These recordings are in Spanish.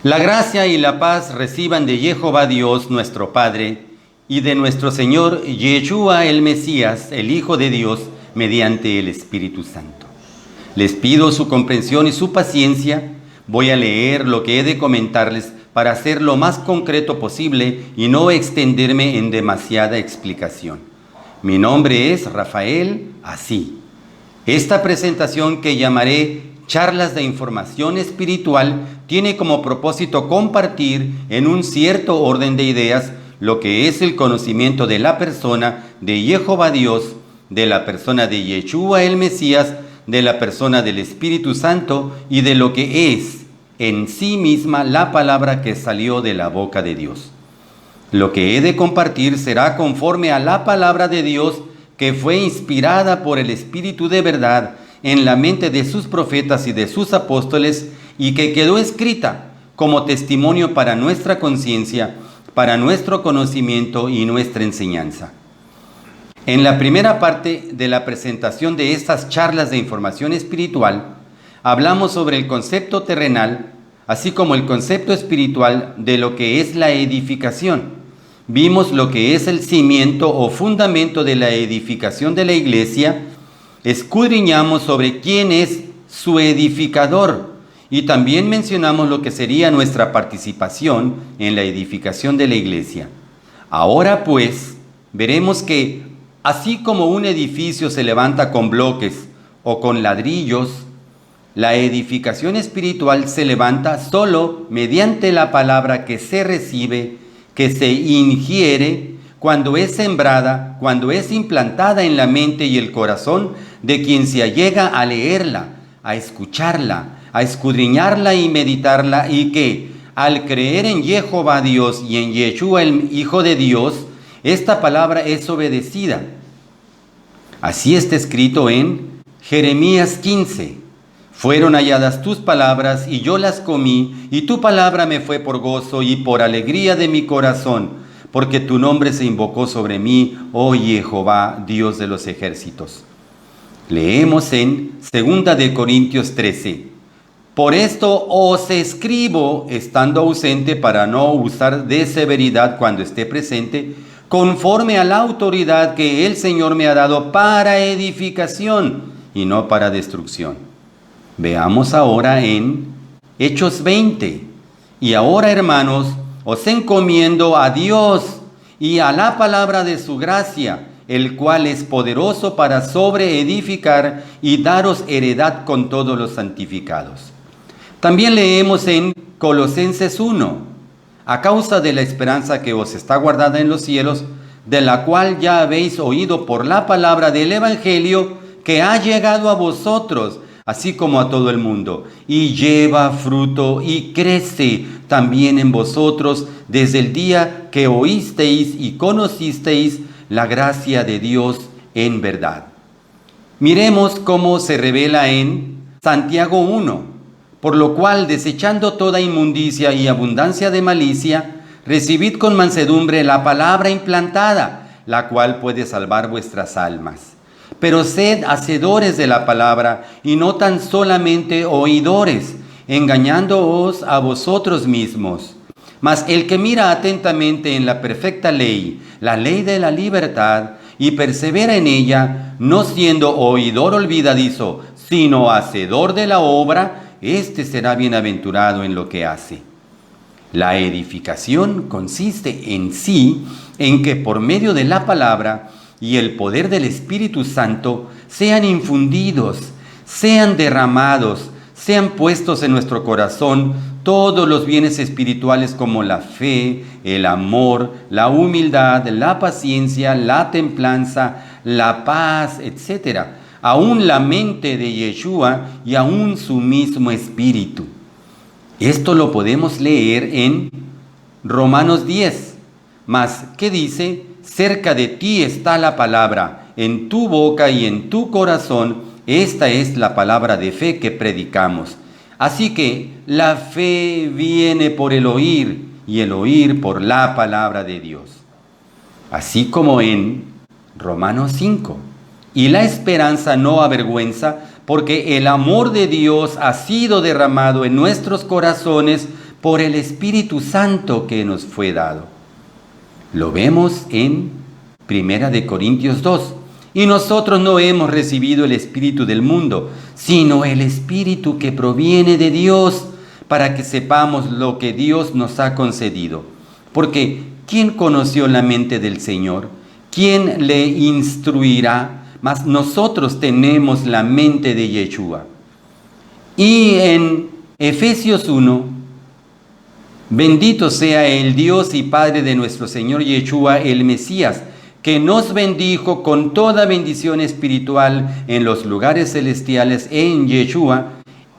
La gracia y la paz reciban de Jehová Dios nuestro Padre y de nuestro Señor Yeshua el Mesías, el Hijo de Dios, mediante el Espíritu Santo. Les pido su comprensión y su paciencia. Voy a leer lo que he de comentarles para ser lo más concreto posible y no extenderme en demasiada explicación. Mi nombre es Rafael Así. Esta presentación, que llamaré Charlas de Información Espiritual, tiene como propósito compartir en un cierto orden de ideas lo que es el conocimiento de la persona de Jehová Dios, de la persona de Yeshua el Mesías, de la persona del Espíritu Santo y de lo que es en sí misma la palabra que salió de la boca de Dios. Lo que he de compartir será conforme a la palabra de Dios que fue inspirada por el Espíritu de verdad en la mente de sus profetas y de sus apóstoles, y que quedó escrita como testimonio para nuestra conciencia, para nuestro conocimiento y nuestra enseñanza. En la primera parte de la presentación de estas charlas de información espiritual, hablamos sobre el concepto terrenal, así como el concepto espiritual de lo que es la edificación. Vimos lo que es el cimiento o fundamento de la edificación de la iglesia. Escudriñamos sobre quién es su edificador y también mencionamos lo que sería nuestra participación en la edificación de la iglesia. Ahora pues, veremos que así como un edificio se levanta con bloques o con ladrillos, la edificación espiritual se levanta solo mediante la palabra que se recibe, que se ingiere, cuando es sembrada, cuando es implantada en la mente y el corazón de quien se allega a leerla, a escucharla, a escudriñarla y meditarla, y que al creer en Jehová Dios y en Yeshua el Hijo de Dios, esta palabra es obedecida. Así está escrito en Jeremías 15. Fueron halladas tus palabras y yo las comí, y tu palabra me fue por gozo y por alegría de mi corazón, porque tu nombre se invocó sobre mí, oh Jehová, Dios de los ejércitos. Leemos en 2 de Corintios 13. Por esto os escribo, estando ausente, para no usar de severidad cuando esté presente, conforme a la autoridad que el Señor me ha dado para edificación y no para destrucción. Veamos ahora en Hechos 20. Y ahora, hermanos, os encomiendo a Dios y a la palabra de su gracia, el cual es poderoso para sobreedificar y daros heredad con todos los santificados. También leemos en Colosenses 1, a causa de la esperanza que os está guardada en los cielos, de la cual ya habéis oído por la palabra del Evangelio, que ha llegado a vosotros, así como a todo el mundo, y lleva fruto y crece también en vosotros desde el día que oísteis y conocisteis la gracia de Dios en verdad. Miremos cómo se revela en Santiago 1, por lo cual, desechando toda inmundicia y abundancia de malicia, recibid con mansedumbre la palabra implantada, la cual puede salvar vuestras almas. Pero sed hacedores de la palabra y no tan solamente oidores, engañándoos a vosotros mismos. Mas el que mira atentamente en la perfecta ley, la ley de la libertad, y persevera en ella, no siendo oidor olvidadizo, sino hacedor de la obra, éste será bienaventurado en lo que hace. La edificación consiste en sí en que por medio de la palabra y el poder del Espíritu Santo sean infundidos, sean derramados, sean puestos en nuestro corazón todos los bienes espirituales como la fe, el amor, la humildad, la paciencia, la templanza, la paz, etc. Aún la mente de Yeshua y aún su mismo espíritu. Esto lo podemos leer en Romanos 10. Mas, ¿qué dice? Cerca de ti está la palabra, en tu boca y en tu corazón. Esta es la palabra de fe que predicamos. Así que la fe viene por el oír y el oír por la palabra de Dios. Así como en Romanos 5. Y la esperanza no avergüenza, porque el amor de Dios ha sido derramado en nuestros corazones por el Espíritu Santo que nos fue dado. Lo vemos en 1 Corintios 2. Y nosotros no hemos recibido el espíritu del mundo, sino el Espíritu que proviene de Dios, para que sepamos lo que Dios nos ha concedido. Porque ¿quién conoció la mente del Señor? ¿Quién le instruirá? Mas nosotros tenemos la mente de Yeshua. Y en Efesios 1, bendito sea el Dios y Padre de nuestro Señor Yeshua, el Mesías, que nos bendijo con toda bendición espiritual en los lugares celestiales en Yeshua.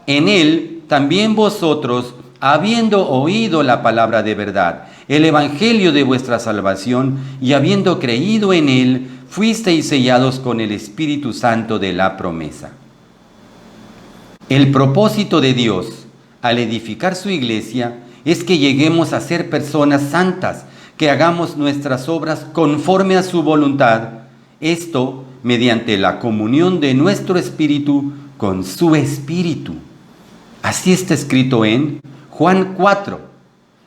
En Él también vosotros, habiendo oído la palabra de verdad, el evangelio de vuestra salvación, y habiendo creído en Él, fuisteis sellados con el Espíritu Santo de la promesa. El propósito de Dios al edificar su iglesia es que lleguemos a ser personas santas, que hagamos nuestras obras conforme a su voluntad, esto mediante la comunión de nuestro espíritu con su espíritu. Así está escrito en Juan 4.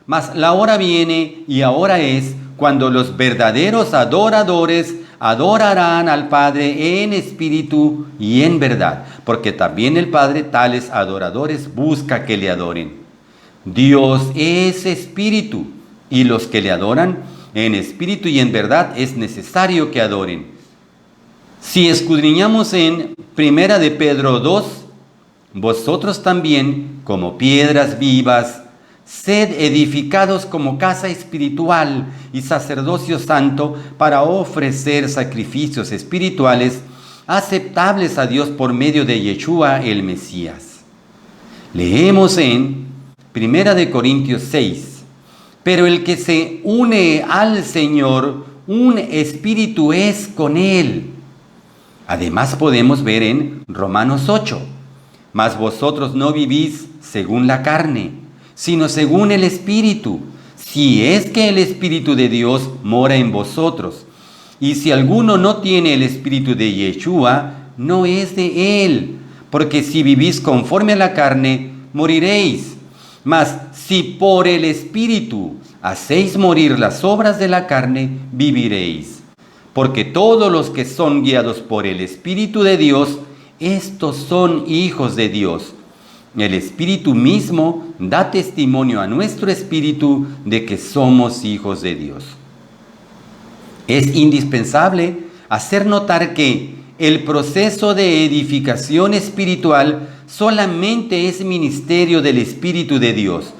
Mas la hora viene y ahora es cuando los verdaderos adoradores adorarán al Padre en espíritu y en verdad, porque también el Padre tales adoradores busca que le adoren. Dios es espíritu, y los que le adoran en espíritu y en verdad es necesario que adoren. Si escudriñamos en 1 de Pedro 2, vosotros también, como piedras vivas, sed edificados como casa espiritual y sacerdocio santo para ofrecer sacrificios espirituales aceptables a Dios por medio de Yeshua el Mesías. Leemos en 1 Corintios 6. Pero el que se une al Señor, un espíritu es con Él. Además podemos ver en Romanos 8. Mas vosotros no vivís según la carne, sino según el Espíritu, si es que el Espíritu de Dios mora en vosotros. Y si alguno no tiene el Espíritu de Yeshua, no es de Él, porque si vivís conforme a la carne, moriréis. Mas si por el Espíritu hacéis morir las obras de la carne, viviréis. Porque todos los que son guiados por el Espíritu de Dios, estos son hijos de Dios. El Espíritu mismo da testimonio a nuestro espíritu de que somos hijos de Dios. Es indispensable hacer notar que el proceso de edificación espiritual solamente es ministerio del Espíritu de Dios.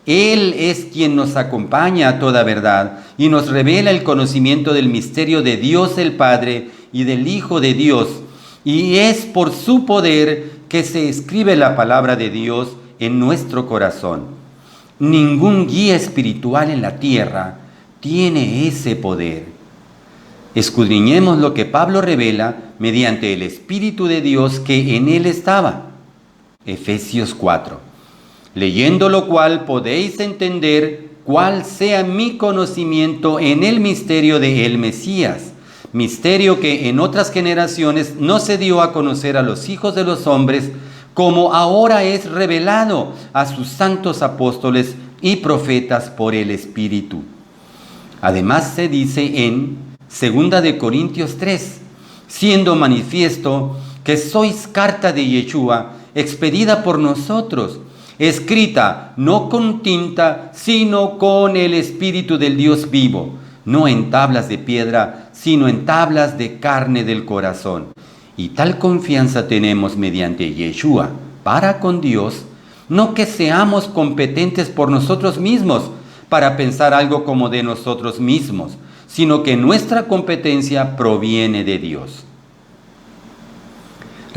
Él es quien nos acompaña a toda verdad y nos revela el conocimiento del misterio de Dios el Padre y del Hijo de Dios. Y es por su poder que se escribe la palabra de Dios en nuestro corazón. Ningún guía espiritual en la tierra tiene ese poder. Escudriñemos lo que Pablo revela mediante el Espíritu de Dios que en él estaba. Efesios 4. Leyendo lo cual podéis entender cuál sea mi conocimiento en el misterio de el Mesías, misterio que en otras generaciones no se dio a conocer a los hijos de los hombres, como ahora es revelado a sus santos apóstoles y profetas por el Espíritu. Además se dice en 2 de Corintios 3, siendo manifiesto que sois carta de Yeshua, expedida por nosotros, escrita no con tinta, sino con el Espíritu del Dios vivo, no en tablas de piedra, sino en tablas de carne del corazón. Y tal confianza tenemos mediante Yeshua para con Dios, no que seamos competentes por nosotros mismos para pensar algo como de nosotros mismos, sino que nuestra competencia proviene de Dios.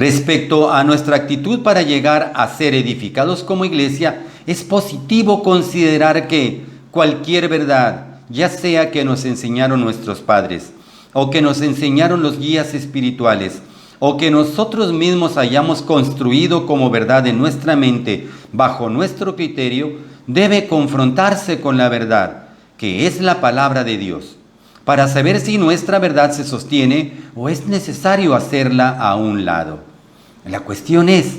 Respecto a nuestra actitud para llegar a ser edificados como iglesia, es positivo considerar que cualquier verdad, ya sea que nos enseñaron nuestros padres, o que nos enseñaron los guías espirituales, o que nosotros mismos hayamos construido como verdad en nuestra mente bajo nuestro criterio, debe confrontarse con la verdad, que es la palabra de Dios, para saber si nuestra verdad se sostiene o es necesario hacerla a un lado. La cuestión es,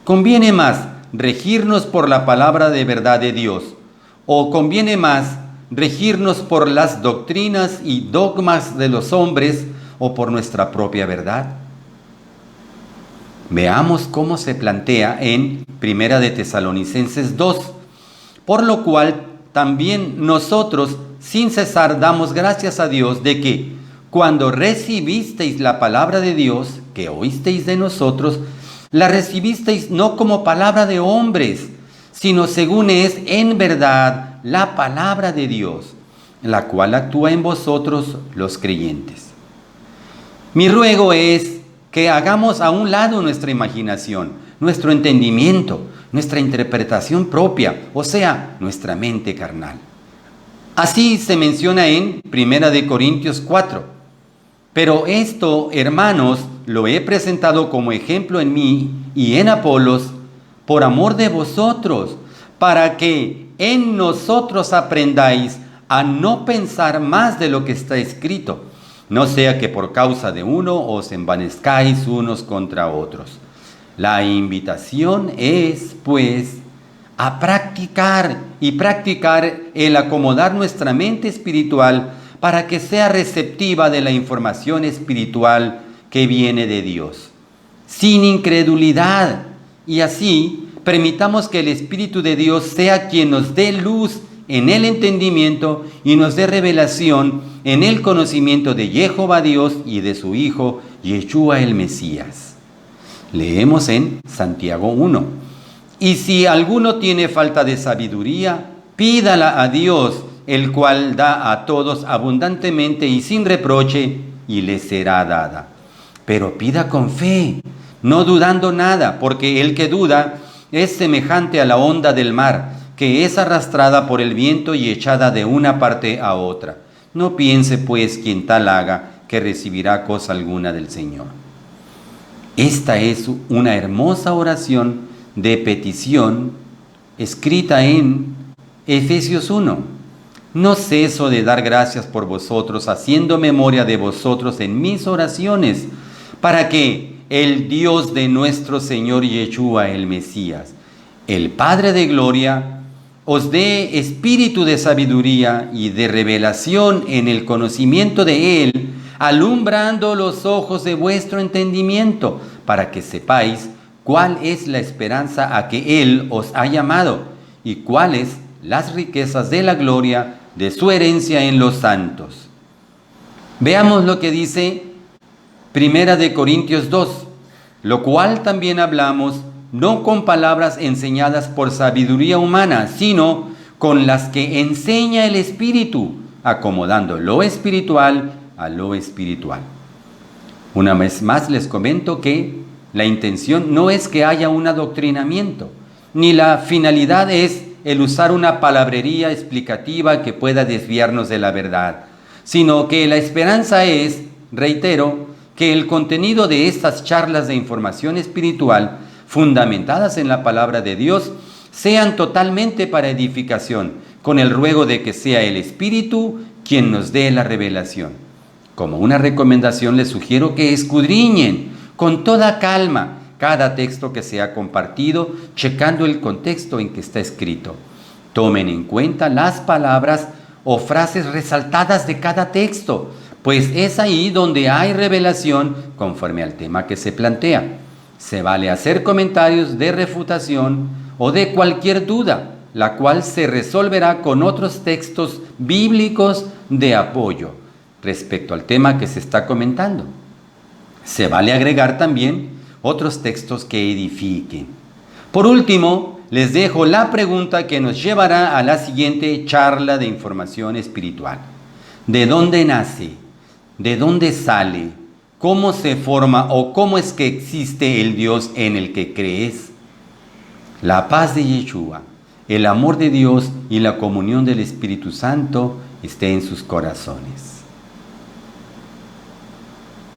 ¿conviene más regirnos por la palabra de verdad de Dios ¿O conviene más regirnos por las doctrinas y dogmas de los hombres o por nuestra propia verdad? Veamos cómo se plantea en Primera de Tesalonicenses 2, por lo cual también nosotros sin cesar damos gracias a Dios de que cuando recibisteis la palabra de Dios, que oísteis de nosotros, la recibisteis no como palabra de hombres, sino según es en verdad la palabra de Dios, la cual actúa en vosotros los creyentes. Mi ruego es que hagamos a un lado nuestra imaginación, nuestro entendimiento, nuestra interpretación propia, o sea, nuestra mente carnal. Así se menciona en 1 Corintios 4. Pero esto, hermanos, lo he presentado como ejemplo en mí y en Apolos, por amor de vosotros, para que en nosotros aprendáis a no pensar más de lo que está escrito, no sea que por causa de uno os envanezcáis unos contra otros. La invitación es, pues, a practicar el acomodar nuestra mente espiritual para que sea receptiva de la información espiritual que viene de Dios, sin incredulidad, y así permitamos que el Espíritu de Dios sea quien nos dé luz en el entendimiento y nos dé revelación en el conocimiento de Jehová Dios y de su Hijo, Yeshua el Mesías. Leemos en Santiago 1. Y si alguno tiene falta de sabiduría, pídala a Dios, el cual da a todos abundantemente y sin reproche, y le será dada. Pero pida con fe, no dudando nada, porque el que duda es semejante a la onda del mar, que es arrastrada por el viento y echada de una parte a otra. No piense pues quien tal haga, que recibirá cosa alguna del Señor. Esta es una hermosa oración de petición escrita en Efesios 1. No ceso de dar gracias por vosotros, haciendo memoria de vosotros en mis oraciones, para que el Dios de nuestro Señor Yeshua el Mesías, el Padre de gloria, os dé espíritu de sabiduría y de revelación en el conocimiento de Él, alumbrando los ojos de vuestro entendimiento, para que sepáis cuál es la esperanza a que Él os ha llamado y cuáles las riquezas de la gloria de su herencia en los santos. Veamos lo que dice 1 Corintios 2, lo cual también hablamos no con palabras enseñadas por sabiduría humana, sino con las que enseña el Espíritu, acomodando lo espiritual a lo espiritual. Una vez más les comento que la intención no es que haya un adoctrinamiento, ni la finalidad es el usar una palabrería explicativa que pueda desviarnos de la verdad, sino que la esperanza es, reitero, que el contenido de estas charlas de información espiritual, fundamentadas en la palabra de Dios, sean totalmente para edificación, con el ruego de que sea el Espíritu quien nos dé la revelación. Como una recomendación les sugiero que escudriñen con toda calma cada texto que se ha compartido, checando el contexto en que está escrito. Tomen en cuenta las palabras o frases resaltadas de cada texto, pues es ahí donde hay revelación conforme al tema que se plantea. Se vale hacer comentarios de refutación o de cualquier duda, la cual se resolverá con otros textos bíblicos de apoyo respecto al tema que se está comentando. Se vale agregar también otros textos que edifiquen. Por último, les dejo la pregunta que nos llevará a la siguiente charla de información espiritual. ¿De dónde nace? ¿De dónde sale? ¿Cómo se forma o cómo es que existe el Dios en el que crees? La paz de Yeshua, el amor de Dios y la comunión del Espíritu Santo esté en sus corazones.